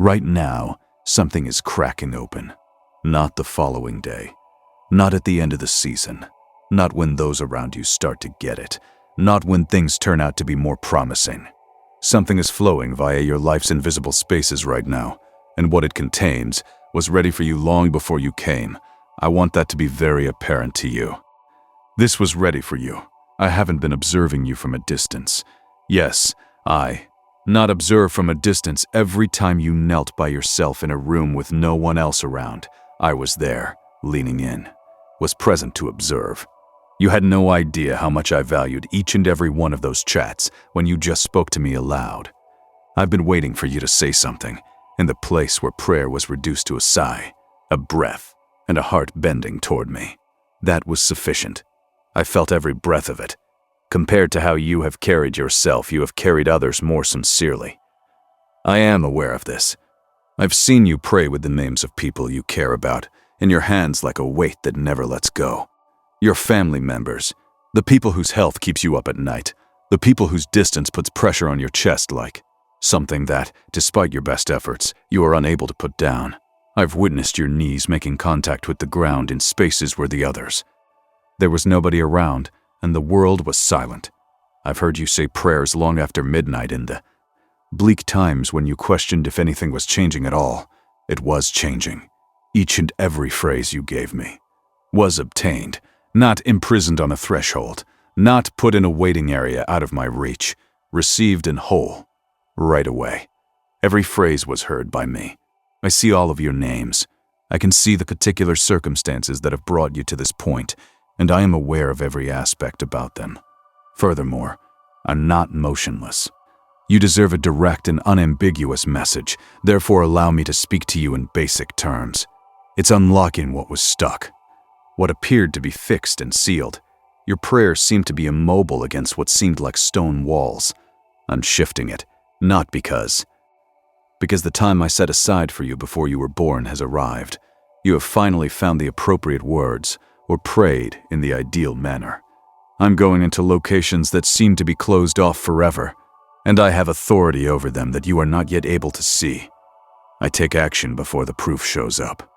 Right now, something is cracking open. Not the following day. Not at the end of the season. Not when those around you start to get it. Not when things turn out to be more promising. Something is flowing via your life's invisible spaces right now, and what it contains was ready for you long before you came. I want that to be very apparent to you. This was ready for you. I haven't been observing you from a distance. Yes, not observe from a distance every time you knelt by yourself in a room with no one else around. I was there, leaning in, was present to observe. You had no idea how much I valued each and every one of those chats when you just spoke to me aloud. I've been waiting for you to say something, in the place where prayer was reduced to a sigh, a breath, and a heart bending toward me. That was sufficient. I felt every breath of it. Compared to how you have carried yourself, you have carried others more sincerely. I am aware of this. I've seen you pray with the names of people you care about, in your hands like a weight that never lets go. Your family members, the people whose health keeps you up at night, the people whose distance puts pressure on your chest like something that, despite your best efforts, you are unable to put down. I've witnessed your knees making contact with the ground in spaces where the others. There was nobody around, and the world was silent. I've heard you say prayers long after midnight in the bleak times when you questioned if anything was changing at all. It was changing. Each and every phrase you gave me was obtained, not imprisoned on a threshold, not put in a waiting area out of my reach, received in whole, right away. Every phrase was heard by me. I see all of your names. I can see the particular circumstances that have brought you to this point, and I am aware of every aspect about them. Furthermore, I'm not motionless. You deserve a direct and unambiguous message, therefore allow me to speak to you in basic terms. It's unlocking what was stuck, what appeared to be fixed and sealed. Your prayers seemed to be immobile against what seemed like stone walls. I'm shifting it, not because the time I set aside for you before you were born has arrived. You have finally found the appropriate words, or prayed in the ideal manner. I'm going into locations that seem to be closed off forever, and I have authority over them that you are not yet able to see. I take action before the proof shows up.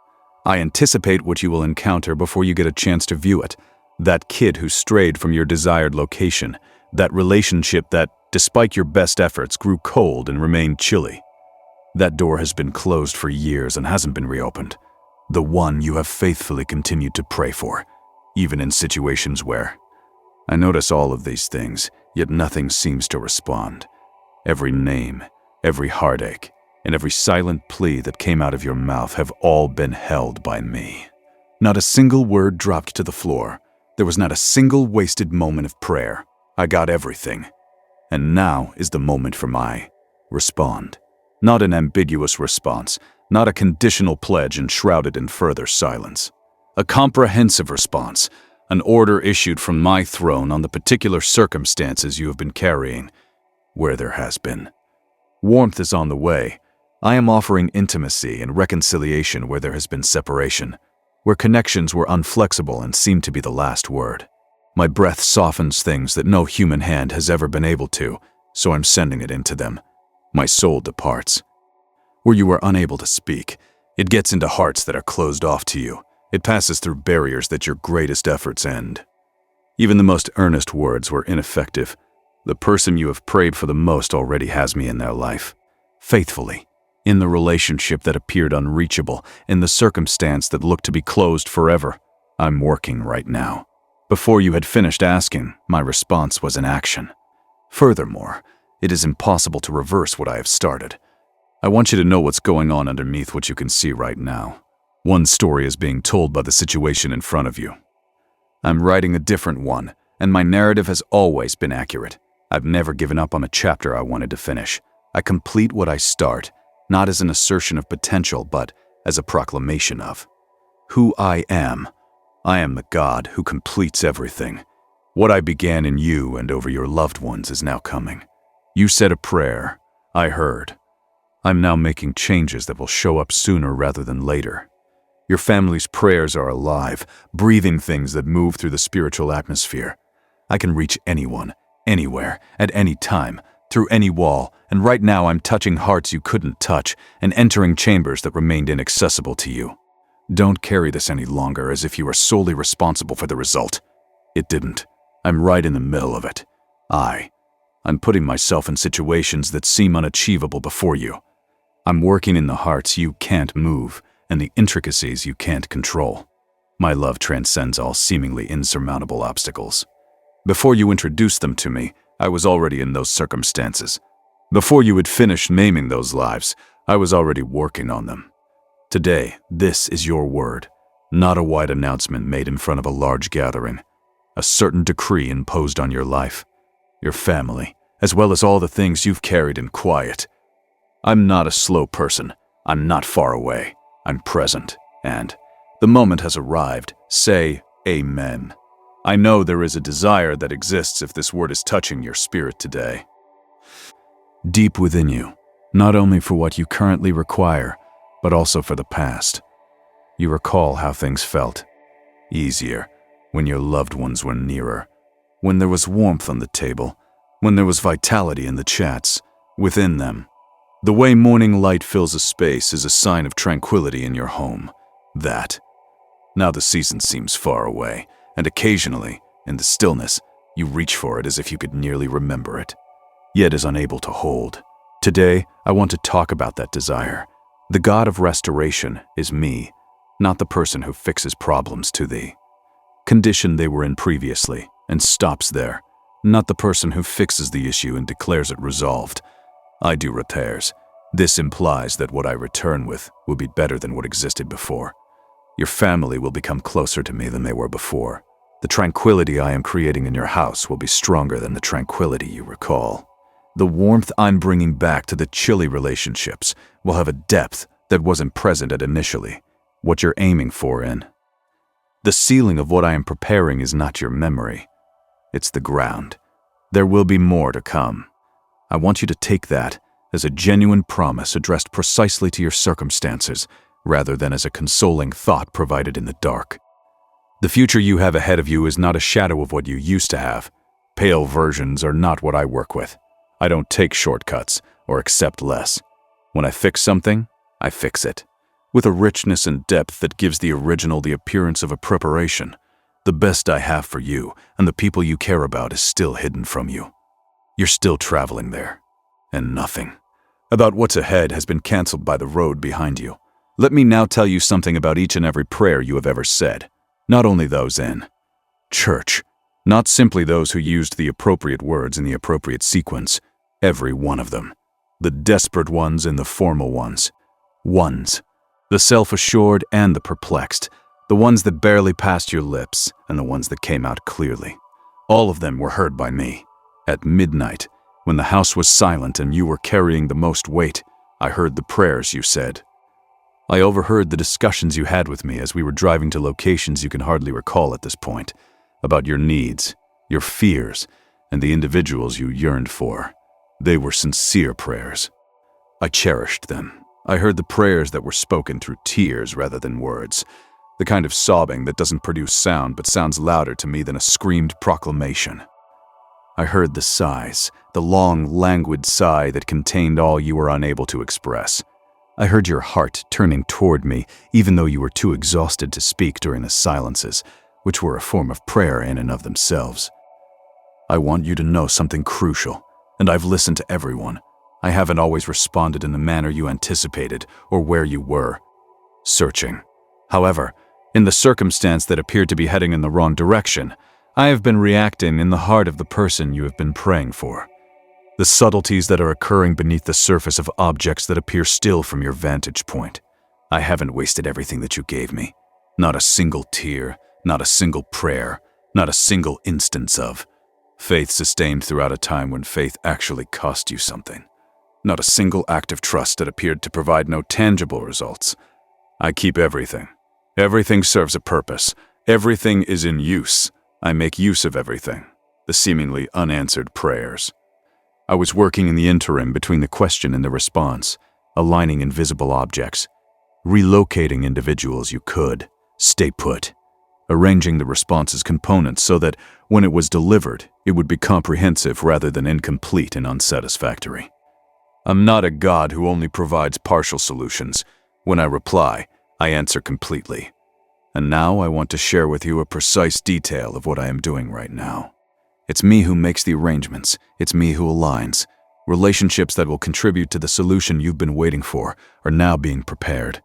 I anticipate what you will encounter before you get a chance to view it. That kid who strayed from your desired location, that relationship that, despite your best efforts, grew cold and remained chilly. That door has been closed for years and hasn't been reopened. The one you have faithfully continued to pray for, even in situations where I notice all of these things, yet nothing seems to respond. Every name, every heartache, and every silent plea that came out of your mouth have all been held by me. Not a single word dropped to the floor. There was not a single wasted moment of prayer. I got everything. And now is the moment for my respond. Not an ambiguous response, not a conditional pledge enshrouded in further silence. A comprehensive response, an order issued from my throne on the particular circumstances you have been carrying, where there has been. Warmth is on the way. I am offering intimacy and reconciliation where there has been separation, where connections were unflexible and seemed to be the last word. My breath softens things that no human hand has ever been able to, so I'm sending it into them. My soul departs. Where you are unable to speak, it gets into hearts that are closed off to you. It passes through barriers that your greatest efforts end. Even the most earnest words were ineffective. The person you have prayed for the most already has me in their life. Faithfully, in the relationship that appeared unreachable, in the circumstance that looked to be closed forever. I'm working right now. Before you had finished asking, my response was in action. Furthermore, it is impossible to reverse what I have started. I want you to know what's going on underneath what you can see right now. One story is being told by the situation in front of you. I'm writing a different one, and my narrative has always been accurate. I've never given up on a chapter I wanted to finish. I complete what I start, not as an assertion of potential, but as a proclamation of who I am. I am the God who completes everything. What I began in you and over your loved ones is now coming. You said a prayer. I heard. I'm now making changes that will show up sooner rather than later. Your family's prayers are alive, breathing things that move through the spiritual atmosphere. I can reach anyone, anywhere, at any time, through any wall, and right now I'm touching hearts you couldn't touch and entering chambers that remained inaccessible to you. Don't carry this any longer as if you are solely responsible for the result. It didn't. I'm right in the middle of it. I'm putting myself in situations that seem unachievable before you. I'm working in the hearts you can't move and the intricacies you can't control. My love transcends all seemingly insurmountable obstacles. Before you introduced them to me, I was already in those circumstances. Before you had finished naming those lives, I was already working on them. Today, this is your word, not a wide announcement made in front of a large gathering. A certain decree imposed on your life, your family, as well as all the things you've carried in quiet. I'm not a slow person. I'm not far away. I'm present, and the moment has arrived. Say amen. I know there is a desire that exists if this word is touching your spirit today. Deep within you, not only for what you currently require, but also for the past. You recall how things felt. Easier, when your loved ones were nearer, when there was warmth on the table, when there was vitality in the chats, within them. The way morning light fills a space is a sign of tranquility in your home. That. Now the season seems far away, and occasionally, in the stillness, you reach for it as if you could nearly remember it, yet is unable to hold. Today, I want to talk about that desire. The God of restoration is me, not the person who fixes problems to thee. Condition they were in previously, and stops there, not the person who fixes the issue and declares it resolved. I do repairs. This implies that what I return with will be better than what existed before. Your family will become closer to me than they were before. The tranquility I am creating in your house will be stronger than the tranquility you recall. The warmth I'm bringing back to the chilly relationships will have a depth that wasn't present at initially, what you're aiming for in. The ceiling of what I am preparing is not your memory. It's the ground. There will be more to come. I want you to take that as a genuine promise addressed precisely to your circumstances, rather than as a consoling thought provided in the dark. The future you have ahead of you is not a shadow of what you used to have. Pale versions are not what I work with. I don't take shortcuts or accept less. When I fix something, I fix it, with a richness and depth that gives the original the appearance of a preparation. The best I have for you and the people you care about is still hidden from you. You're still traveling there, and nothing about what's ahead has been canceled by the road behind you. Let me now tell you something about each and every prayer you have ever said, not only those in church, not simply those who used the appropriate words in the appropriate sequence, every one of them, the desperate ones and the formal ones, the self-assured and the perplexed, the ones that barely passed your lips and the ones that came out clearly. All of them were heard by me. At midnight, when the house was silent and you were carrying the most weight, I heard the prayers you said. I overheard the discussions you had with me as we were driving to locations you can hardly recall at this point, about your needs, your fears, and the individuals you yearned for. They were sincere prayers. I cherished them. I heard the prayers that were spoken through tears rather than words, the kind of sobbing that doesn't produce sound but sounds louder to me than a screamed proclamation. I heard the sighs, the long, languid sigh that contained all you were unable to express. I heard your heart turning toward me, even though you were too exhausted to speak during the silences, which were a form of prayer in and of themselves. I want you to know something crucial, and I've listened to everyone. I haven't always responded in the manner you anticipated or where you were. Searching. However, in the circumstance that appeared to be heading in the wrong direction, I have been reacting in the heart of the person you have been praying for. The subtleties that are occurring beneath the surface of objects that appear still from your vantage point. I haven't wasted everything that you gave me. Not a single tear, not a single prayer, not a single instance of faith sustained throughout a time when faith actually cost you something. Not a single act of trust that appeared to provide no tangible results. I keep everything. Everything serves a purpose. Everything is in use. I make use of everything. The seemingly unanswered prayers. I was working in the interim between the question and the response, aligning invisible objects, relocating individuals you could, stay put, arranging the response's components so that when it was delivered, It would be comprehensive rather than incomplete and unsatisfactory. I'm not a God who only provides partial solutions. When I reply, I answer completely. And now I want to share with you a precise detail of what I am doing right now. It's me who makes the arrangements. It's me who aligns. Relationships that will contribute to the solution you've been waiting for are now being prepared.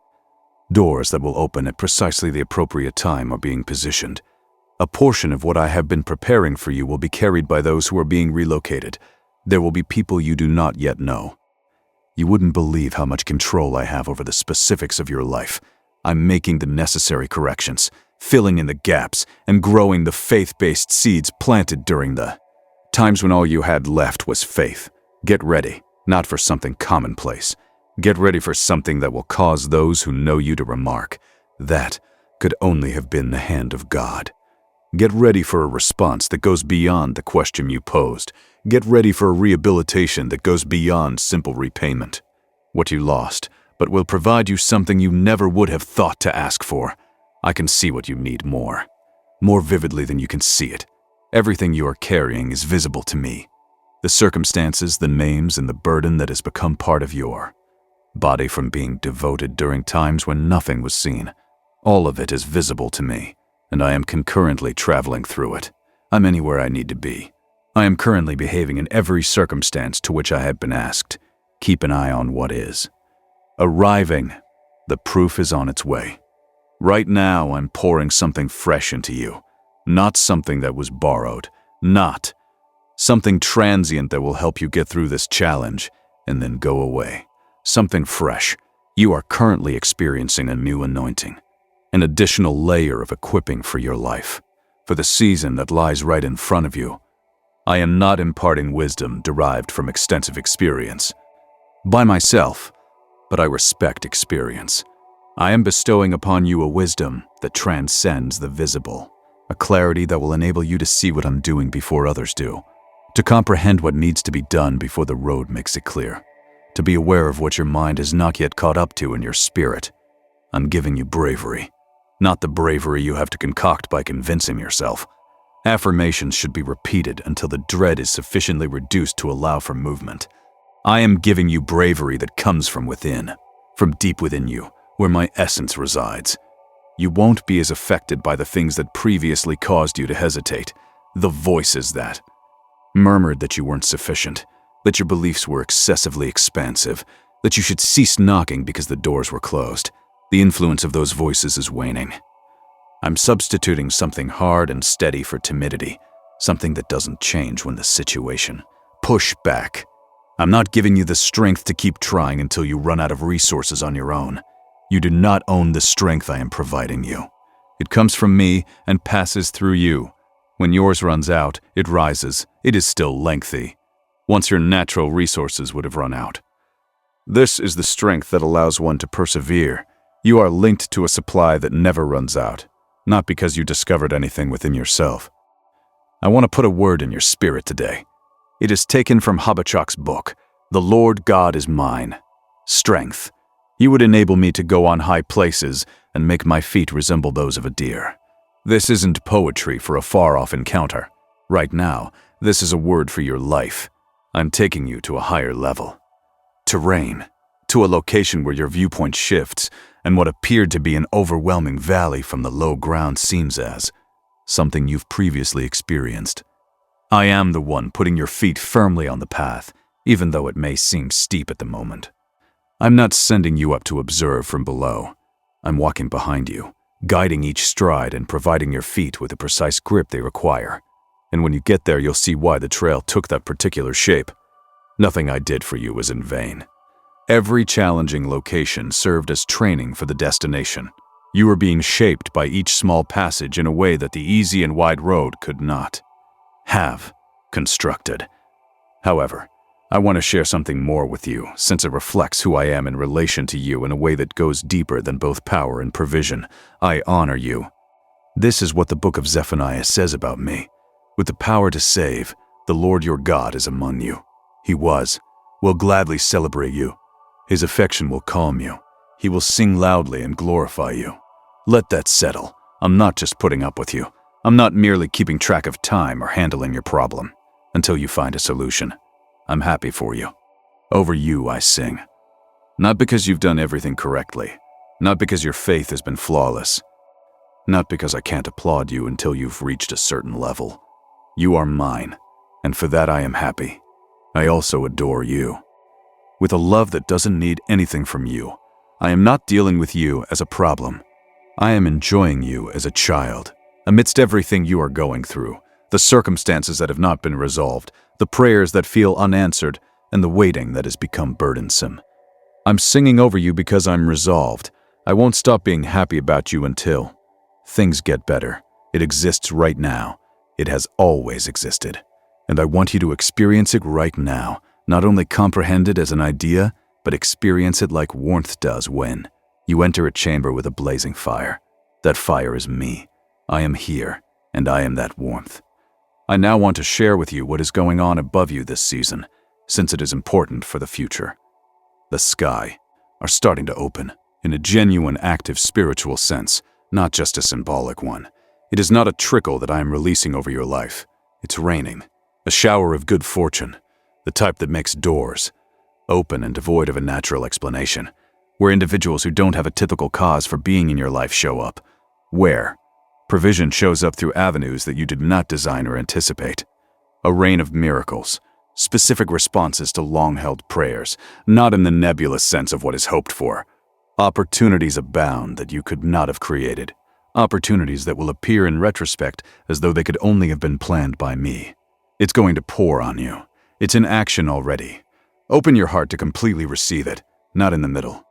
Doors that will open at precisely the appropriate time are being positioned. A portion of what I have been preparing for you will be carried by those who are being relocated. There will be people you do not yet know. You wouldn't believe how much control I have over the specifics of your life. I'm making the necessary corrections, filling in the gaps, and growing the faith-based seeds planted during the times when all you had left was faith. Get ready, not for something commonplace. Get ready for something that will cause those who know you to remark, that could only have been the hand of God. Get ready for a response that goes beyond the question you posed. Get ready for a rehabilitation that goes beyond simple repayment. What you lost, but will provide you something you never would have thought to ask for. I can see what you need more vividly than you can see it. Everything you are carrying is visible to me. The circumstances, the names, and the burden that has become part of your body from being devoted during times when nothing was seen. All of it is visible to me, and I am concurrently traveling through it. I'm anywhere I need to be. I am currently behaving in every circumstance to which I have been asked. Keep an eye on what is. Arriving, the proof is on its way. Right now, I'm pouring something fresh into you, not something that was borrowed, not something transient that will help you get through this challenge and then go away. Something fresh. You are currently experiencing a new anointing, an additional layer of equipping for your life, for the season that lies right in front of you. I am not imparting wisdom derived from extensive experience by myself, but I respect experience. I am bestowing upon you a wisdom that transcends the visible, a clarity that will enable you to see what I'm doing before others do, to comprehend what needs to be done before the road makes it clear, to be aware of what your mind has not yet caught up to in your spirit. I'm giving you bravery, not the bravery you have to concoct by convincing yourself. Affirmations should be repeated until the dread is sufficiently reduced to allow for movement. I am giving you bravery that comes from within, from deep within you, where my essence resides. You won't be as affected by the things that previously caused you to hesitate, the voices that murmured that you weren't sufficient, that your beliefs were excessively expansive, that you should cease knocking because the doors were closed. The influence of those voices is waning. I'm substituting something hard and steady for timidity, something that doesn't change when the situation push back. I'm not giving you the strength to keep trying until you run out of resources on your own. You do not own the strength I am providing you. It comes from me and passes through you. When yours runs out, it rises. It is still lengthy. Once your natural resources would have run out. This is the strength that allows one to persevere. You are linked to a supply that never runs out, not because you discovered anything within yourself. I want to put a word in your spirit today. It is taken from Habakkuk's book, "The Lord God is mine." Strength. You would enable me to go on high places and make my feet resemble those of a deer. This isn't poetry for a far-off encounter. Right now, this is a word for your life. I'm taking you to a higher level. Terrain. To a location where your viewpoint shifts and what appeared to be an overwhelming valley from the low ground seems as something you've previously experienced. I am the one putting your feet firmly on the path, even though it may seem steep at the moment. I'm not sending you up to observe from below. I'm walking behind you, guiding each stride and providing your feet with the precise grip they require. And when you get there, you'll see why the trail took that particular shape. Nothing I did for you was in vain. Every challenging location served as training for the destination. You were being shaped by each small passage in a way that the easy and wide road could not have constructed. However, I want to share something more with you, since it reflects who I am in relation to you in a way that goes deeper than both power and provision. I honor you. This is what the book of Zephaniah says about me. With the power to save, the Lord your God is among you. He will gladly celebrate you. His affection will calm you. He will sing loudly and glorify you. Let that settle. I'm not just putting up with you. I'm not merely keeping track of time or handling your problem until you find a solution. I'm happy for you. Over you I sing. Not because you've done everything correctly, not because your faith has been flawless, not because I can't applaud you until you've reached a certain level. You are mine, and for that I am happy. I also adore you. With a love that doesn't need anything from you, I am not dealing with you as a problem. I am enjoying you as a child. Amidst everything you are going through, the circumstances that have not been resolved, the prayers that feel unanswered, and the waiting that has become burdensome. I'm singing over you because I'm resolved. I won't stop being happy about you until things get better. It exists right now. It has always existed. And I want you to experience it right now. Not only comprehend it as an idea, but experience it like warmth does when you enter a chamber with a blazing fire. That fire is me. I am here, and I am that warmth. I now want to share with you what is going on above you this season, since it is important for the future. The sky are starting to open in a genuine, active spiritual sense, not just a symbolic one. It is not a trickle that I am releasing over your life. It's raining, a shower of good fortune, the type that makes doors open and devoid of a natural explanation, where individuals who don't have a typical cause for being in your life show up, where provision shows up through avenues that you did not design or anticipate. A rain of miracles, specific responses to long-held prayers, not in the nebulous sense of what is hoped for. Opportunities abound that you could not have created. Opportunities that will appear in retrospect as though they could only have been planned by me. It's going to pour on you. It's in action already. Open your heart to completely receive it, not in the middle.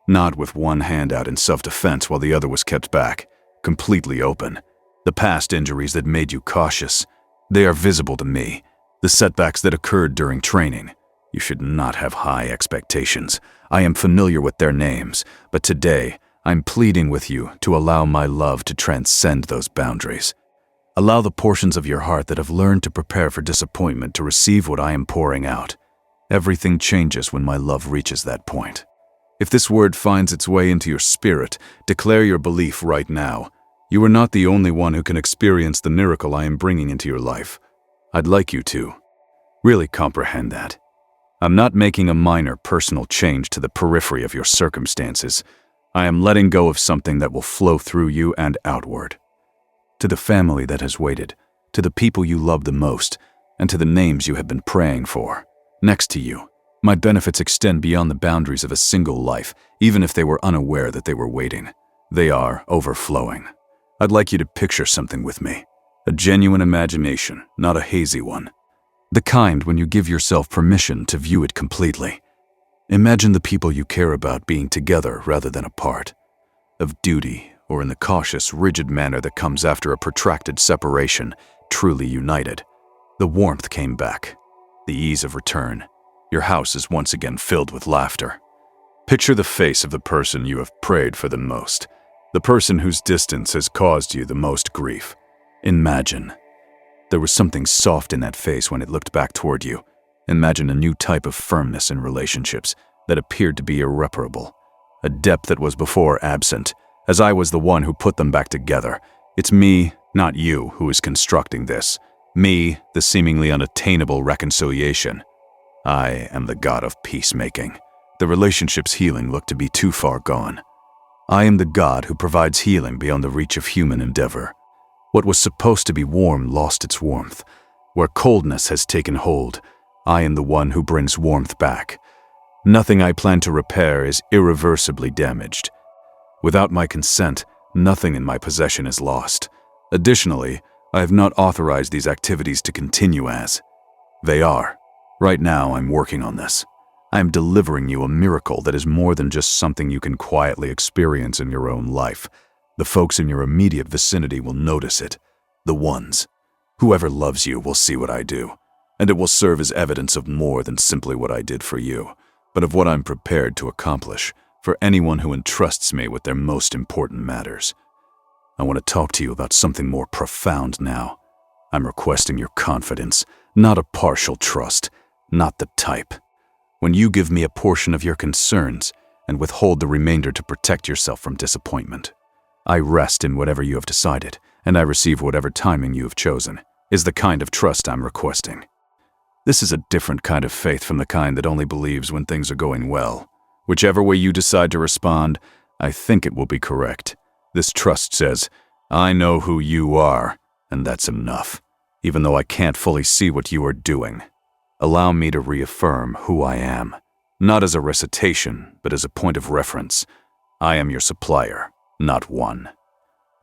Not with one hand out in self-defense while the other was kept back. Completely open. The past injuries that made you cautious, they are visible to me. The setbacks that occurred during training. You should not have high expectations. I am familiar with their names, but today I'm pleading with you to allow my love to transcend those boundaries. Allow the portions of your heart that have learned to prepare for disappointment to receive what I am pouring out. Everything changes when my love reaches that point. If this word finds its way into your spirit, declare your belief right now. You are not the only one who can experience the miracle I am bringing into your life. I'd like you to really comprehend that. I'm not making a minor personal change to the periphery of your circumstances. I am letting go of something that will flow through you and outward. To the family that has waited, to the people you love the most, and to the names you have been praying for. Next to you, my benefits extend beyond the boundaries of a single life, even if they were unaware that they were waiting. They are overflowing. I'd like you to picture something with me. A genuine imagination, not a hazy one. The kind when you give yourself permission to view it completely. Imagine the people you care about being together rather than apart. Of duty, or in the cautious, rigid manner that comes after a protracted separation, truly united. The warmth came back. The ease of return. Your house is once again filled with laughter. Picture the face of the person you have prayed for the most. The person whose distance has caused you the most grief. Imagine. There was something soft in that face when it looked back toward you. Imagine a new type of firmness in relationships that appeared to be irreparable. A depth that was before absent, as I was the one who put them back together. It's me, not you, who is constructing this. Me, the seemingly unattainable reconciliation. I am the god of peacemaking. The relationship's healing looked to be too far gone. I am the god who provides healing beyond the reach of human endeavor. What was supposed to be warm lost its warmth. Where coldness has taken hold, I am the one who brings warmth back. Nothing I plan to repair is irreversibly damaged. Without my consent, nothing in my possession is lost. Additionally, I have not authorized these activities to continue as they are. Right now, I'm working on this. I am delivering you a miracle that is more than just something you can quietly experience in your own life. The folks in your immediate vicinity will notice it. The ones. Whoever loves you will see what I do. And it will serve as evidence of more than simply what I did for you, but of what I'm prepared to accomplish for anyone who entrusts me with their most important matters. I want to talk to you about something more profound now. I'm requesting your confidence, not a partial trust, not the type. When you give me a portion of your concerns and withhold the remainder to protect yourself from disappointment, I rest in whatever you have decided and I receive whatever timing you have chosen, is the kind of trust I'm requesting. This is a different kind of faith from the kind that only believes when things are going well. Whichever way you decide to respond, I think it will be correct. This trust says, I know who you are, and that's enough, even though I can't fully see what you are doing. Allow me to reaffirm who I am, not as a recitation, but as a point of reference. I am your supplier, not one.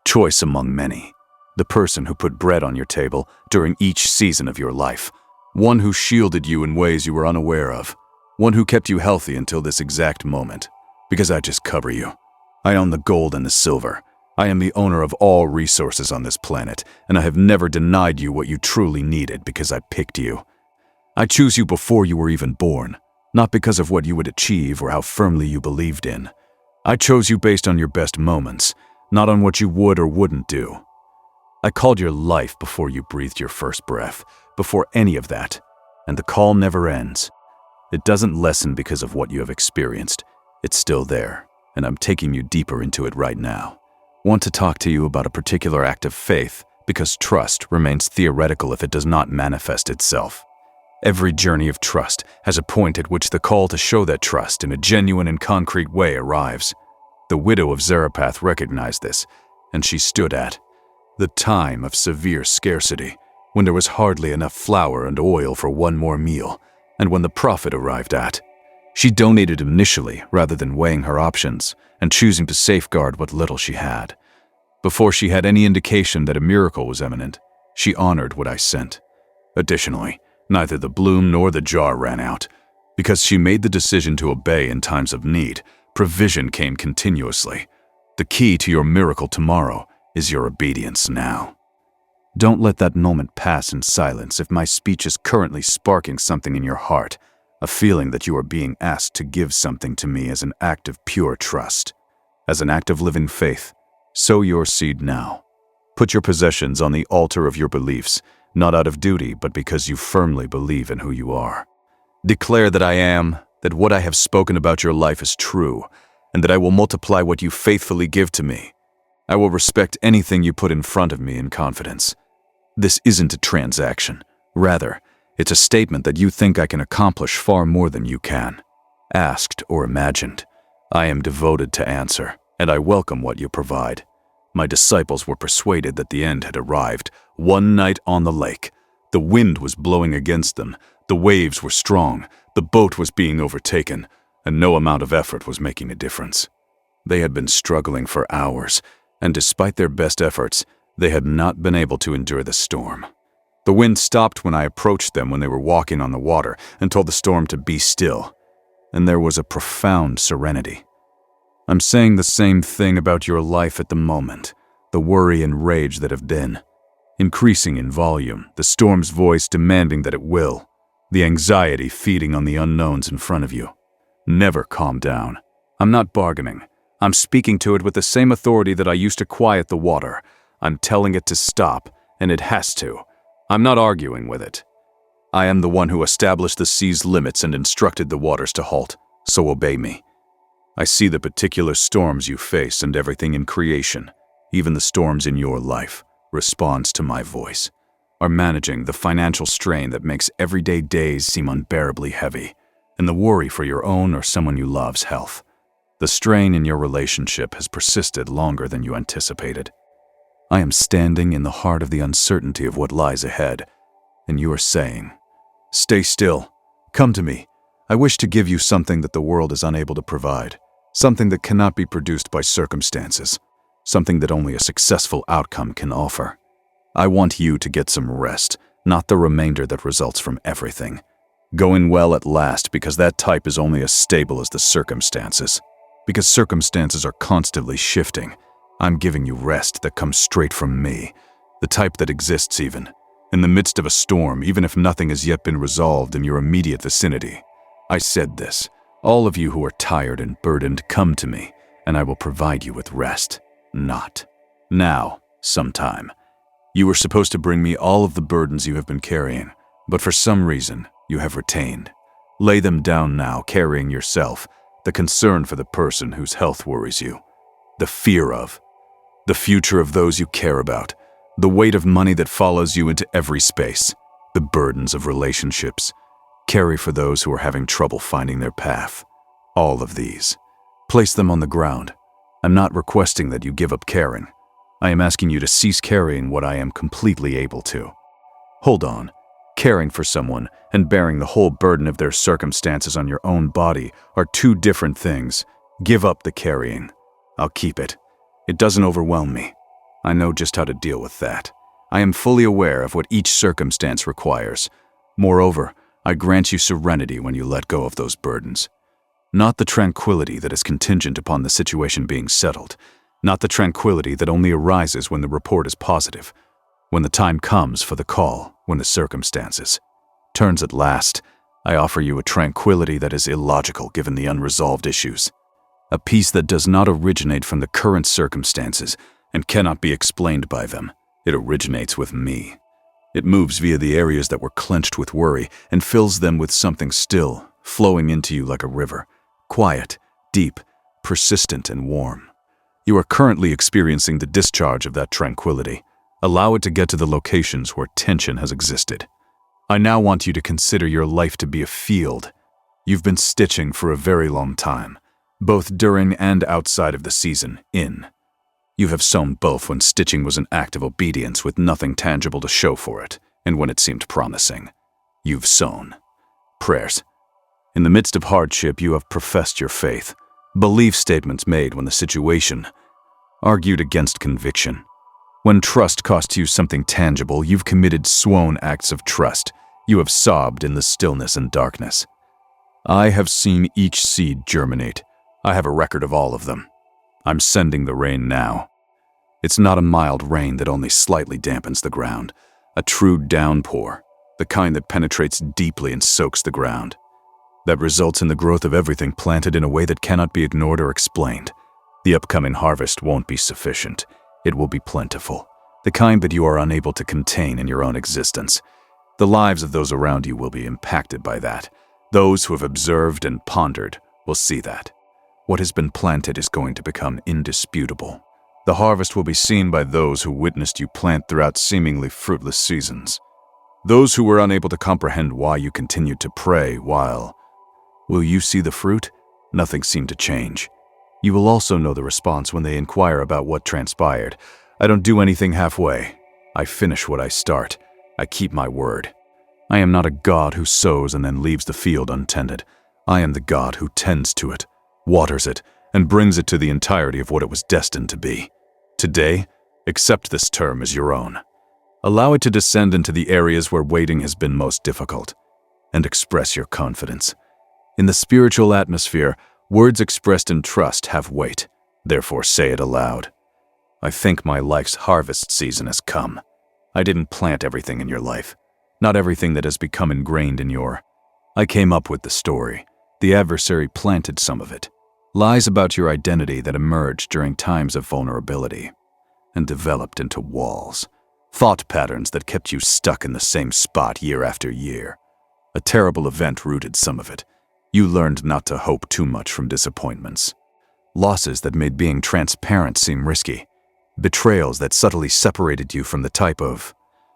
Choice among many. The person who put bread on your table during each season of your life. One who shielded you in ways you were unaware of. One who kept you healthy until this exact moment. Because I just cover you. I own the gold and the silver. I am the owner of all resources on this planet, and I have never denied you what you truly needed because I picked you. I choose you before you were even born, not because of what you would achieve or how firmly you believed in. I chose you based on your best moments, not on what you would or wouldn't do. I called your life before you breathed your first breath, before any of that, and the call never ends. It doesn't lessen because of what you have experienced. It's still there, and I'm taking you deeper into it right now. Want to talk to you about a particular act of faith because trust remains theoretical if it does not manifest itself. Every journey of trust has a point at which the call to show that trust in a genuine and concrete way arrives. The widow of Zarephath recognized this, and she stood at the time of severe scarcity, when there was hardly enough flour and oil for one more meal, and when the prophet arrived at. She donated initially rather than weighing her options and choosing to safeguard what little she had. Before she had any indication that a miracle was imminent, she honored what I sent. Additionally, neither the bloom nor the jar ran out. Because she made the decision to obey in times of need, provision came continuously. The key to your miracle tomorrow is your obedience now. Don't let that moment pass in silence if my speech is currently sparking something in your heart, a feeling that you are being asked to give something to me as an act of pure trust. As an act of living faith, sow your seed now. Put your possessions on the altar of your beliefs, not out of duty, but because you firmly believe in who you are. Declare that I am, that what I have spoken about your life is true, and that I will multiply what you faithfully give to me. I will respect anything you put in front of me in confidence. This isn't a transaction. Rather, it's a statement that you think I can accomplish far more than you can. Asked or imagined, I am devoted to answer, and I welcome what you provide. My disciples were persuaded that the end had arrived. One night on the lake, the wind was blowing against them, the waves were strong, the boat was being overtaken, and no amount of effort was making a difference. They had been struggling for hours, and despite their best efforts, they had not been able to endure the storm. The wind stopped when I approached them when they were walking on the water and told the storm to be still, and there was a profound serenity. I'm saying the same thing about your life at the moment, the worry and rage that have been. Increasing in volume, the storm's voice demanding that it will, the anxiety feeding on the unknowns in front of you. Never calm down. I'm not bargaining. I'm speaking to it with the same authority that I used to quiet the water. I'm telling it to stop, and it has to. I'm not arguing with it. I am the one who established the sea's limits and instructed the waters to halt, so obey me. I see the particular storms you face and everything in creation, even the storms in your life, responds to my voice, are managing the financial strain that makes everyday days seem unbearably heavy, and the worry for your own or someone you love's health. The strain in your relationship has persisted longer than you anticipated. I am standing in the heart of the uncertainty of what lies ahead, and you are saying, stay still, come to me. I wish to give you something that the world is unable to provide, something that cannot be produced by circumstances, something that only a successful outcome can offer. I want you to get some rest, not the remainder that results from everything. Going well at last because that type is only as stable as the circumstances. Because circumstances are constantly shifting, I'm giving you rest that comes straight from me, the type that exists even, in the midst of a storm, even if nothing has yet been resolved in your immediate vicinity. I said this, all of you who are tired and burdened, come to me, and I will provide you with rest. Not now, sometime. You were supposed to bring me all of the burdens you have been carrying, but for some reason, you have retained. Lay them down now, carrying yourself, the concern for the person whose health worries you, the fear of, the future of those you care about, The weight of money that follows you into every space. The burdens of relationships. Carry for those who are having trouble finding their path. All of these. Place them on the ground. I'm not requesting that you give up caring. I am asking you to cease carrying what I am completely able to. Hold on. Caring for someone and bearing the whole burden of their circumstances on your own body are two different things. Give up the carrying. I'll keep it. It doesn't overwhelm me. I know just how to deal with that. I am fully aware of what each circumstance requires. Moreover, I grant you serenity when you let go of those burdens. Not the tranquility that is contingent upon the situation being settled. Not the tranquility that only arises when the report is positive. When the time comes for the call, when the circumstances turns at last, I offer you a tranquility that is illogical given the unresolved issues. A peace that does not originate from the current circumstances and cannot be explained by them. It originates with me. It moves via the areas that were clenched with worry and fills them with something still, flowing into you like a river. Quiet, deep, persistent, and warm. You are currently experiencing the discharge of that tranquility. Allow it to get to the locations where tension has existed. I now want you to consider your life to be a field. You've been stitching for a very long time, both during and outside of the season, in. You have sown both when stitching was an act of obedience with nothing tangible to show for it, and when it seemed promising. You've sown prayers. In the midst of hardship, you have professed your faith. Belief statements made when the situation argued against conviction. When trust costs you something tangible, you've committed sworn acts of trust. You have sobbed in the stillness and darkness. I have seen each seed germinate. I have a record of all of them. I'm sending the rain now. It's not a mild rain that only slightly dampens the ground. A true downpour, the kind that penetrates deeply and soaks the ground. That results in the growth of everything planted in a way that cannot be ignored or explained. The upcoming harvest won't be sufficient. It will be plentiful, the kind that you are unable to contain in your own existence. The lives of those around you will be impacted by that. Those who have observed and pondered will see that. What has been planted is going to become indisputable. The harvest will be seen by those who witnessed you plant throughout seemingly fruitless seasons. Those who were unable to comprehend why you continued to pray while. Will you see the fruit? Nothing seemed to change. You will also know the response when they inquire about what transpired. I don't do anything halfway. I finish what I start. I keep my word. I am not a God who sows and then leaves the field untended. I am the God who tends to it, waters it, and brings it to the entirety of what it was destined to be. Today, accept this term as your own. Allow it to descend into the areas where waiting has been most difficult, and express your confidence. In the spiritual atmosphere, words expressed in trust have weight, therefore say it aloud. I think my life's harvest season has come. I didn't plant everything in your life, not everything that has become ingrained in your. I came up with the story. The adversary planted some of it. Lies about your identity that emerged during times of vulnerability and developed into walls. Thought patterns that kept you stuck in the same spot year after year. A terrible event rooted some of it. You learned not to hope too much from disappointments. Losses that made being transparent seem risky. Betrayals that subtly separated you from the type of,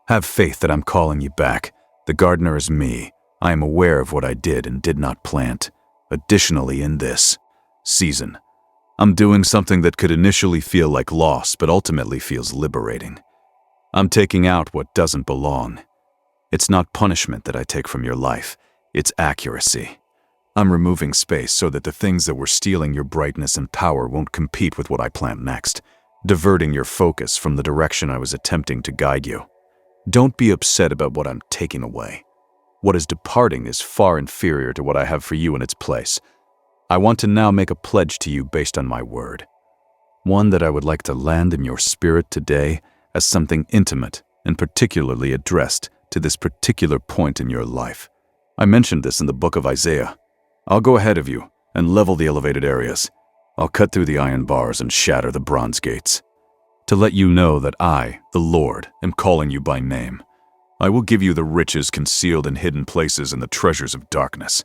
have faith that I'm calling you back. The gardener is me. I am aware of what I did and did not plant. Additionally, in this season, I'm doing something that could initially feel like loss, but ultimately feels liberating. I'm taking out what doesn't belong. It's not punishment that I take from your life. It's accuracy. I'm removing space so that the things that were stealing your brightness and power won't compete with what I plant next, diverting your focus from the direction I was attempting to guide you. Don't be upset about what I'm taking away. What is departing is far inferior to what I have for you in its place. I want to now make a pledge to you based on my word. One that I would like to land in your spirit today as something intimate and particularly addressed to this particular point in your life. I mentioned this in the book of Isaiah. I'll go ahead of you and level the elevated areas. I'll cut through the iron bars and shatter the bronze gates. To let you know that I, the Lord, am calling you by name. I will give you the riches concealed in hidden places and the treasures of darkness.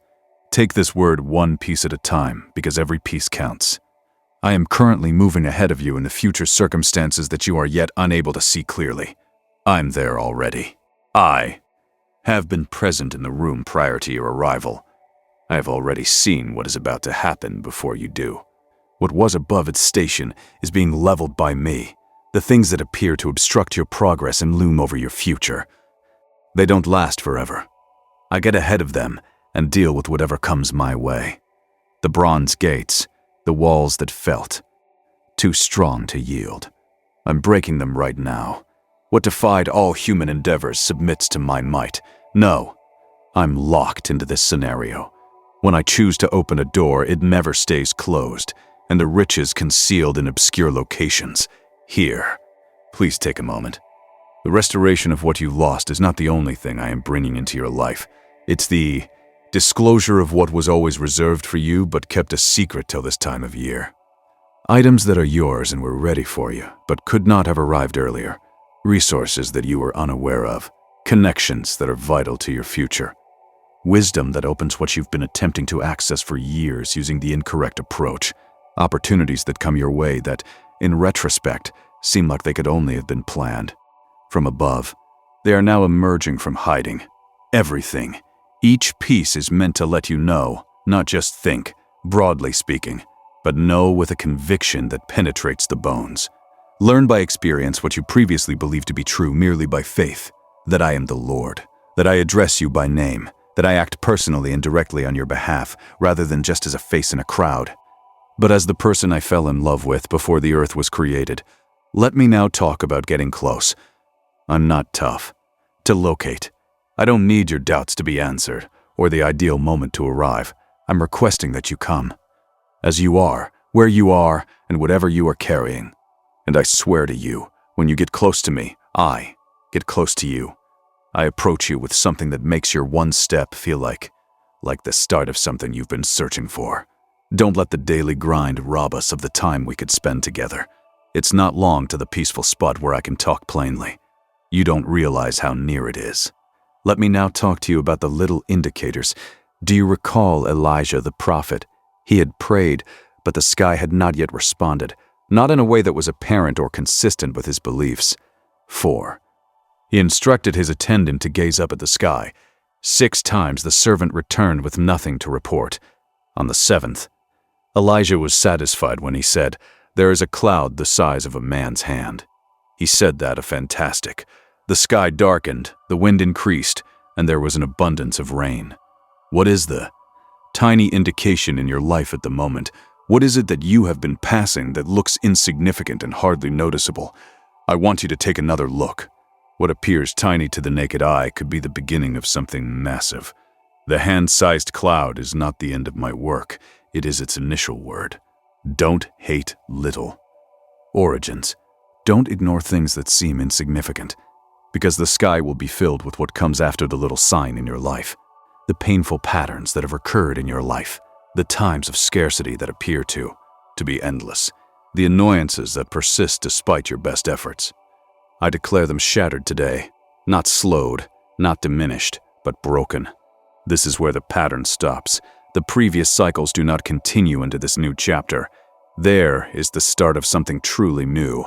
Take this word one piece at a time, because every piece counts. I am currently moving ahead of you in the future circumstances that you are yet unable to see clearly. I'm there already. I have been present in the room prior to your arrival. I have already seen what is about to happen before you do. What was above its station is being leveled by me. The things that appear to obstruct your progress and loom over your future. They don't last forever. I get ahead of them and deal with whatever comes my way. The bronze gates, the walls that felt too strong to yield. I'm breaking them right now. What defied all human endeavors submits to my might. No, I'm locked into this scenario. When I choose to open a door, it never stays closed, and the riches concealed in obscure locations. Here, please take a moment. The restoration of what you lost is not the only thing I am bringing into your life. It's the disclosure of what was always reserved for you but kept a secret till this time of year. Items that are yours and were ready for you, but could not have arrived earlier. Resources that you were unaware of. Connections that are vital to your future. Wisdom that opens what you've been attempting to access for years using the incorrect approach. Opportunities that come your way that, in retrospect, seem like they could only have been planned. From above, they are now emerging from hiding. Everything. Each piece is meant to let you know, not just think, broadly speaking, but know with a conviction that penetrates the bones. Learn by experience what you previously believed to be true merely by faith, that I am the Lord, that I address you by name, that I act personally and directly on your behalf, rather than just as a face in a crowd. But as the person I fell in love with before the earth was created, let me now talk about getting close. I'm not tough. To locate. I don't need your doubts to be answered, or the ideal moment to arrive. I'm requesting that you come. As you are, where you are, and whatever you are carrying. And I swear to you, when you get close to me, I get close to you. I approach you with something that makes your one step feel like the start of something you've been searching for. Don't let the daily grind rob us of the time we could spend together. It's not long to the peaceful spot where I can talk plainly. You don't realize how near it is. Let me now talk to you about the little indicators. Do you recall Elijah the prophet? He had prayed, but the sky had not yet responded, not in a way that was apparent or consistent with his beliefs. 4. He instructed his attendant to gaze up at the sky. 6 times the servant returned with nothing to report. On the 7th, Elijah was satisfied when he said, "There is a cloud the size of a man's hand." He said that a fantastic. The sky darkened, the wind increased, and there was an abundance of rain. What is the tiny indication in your life at the moment? What is it that you have been passing that looks insignificant and hardly noticeable? I want you to take another look. What appears tiny to the naked eye could be the beginning of something massive. The hand-sized cloud is not the end of my work. It is its initial word. Don't hate little. Origins. Don't ignore things that seem insignificant, because the sky will be filled with what comes after the little sign in your life. The painful patterns that have recurred in your life. The times of scarcity that appear to be endless. The annoyances that persist despite your best efforts. I declare them shattered today, not slowed, not diminished, but broken. This is where the pattern stops. The previous cycles do not continue into this new chapter. There is the start of something truly new.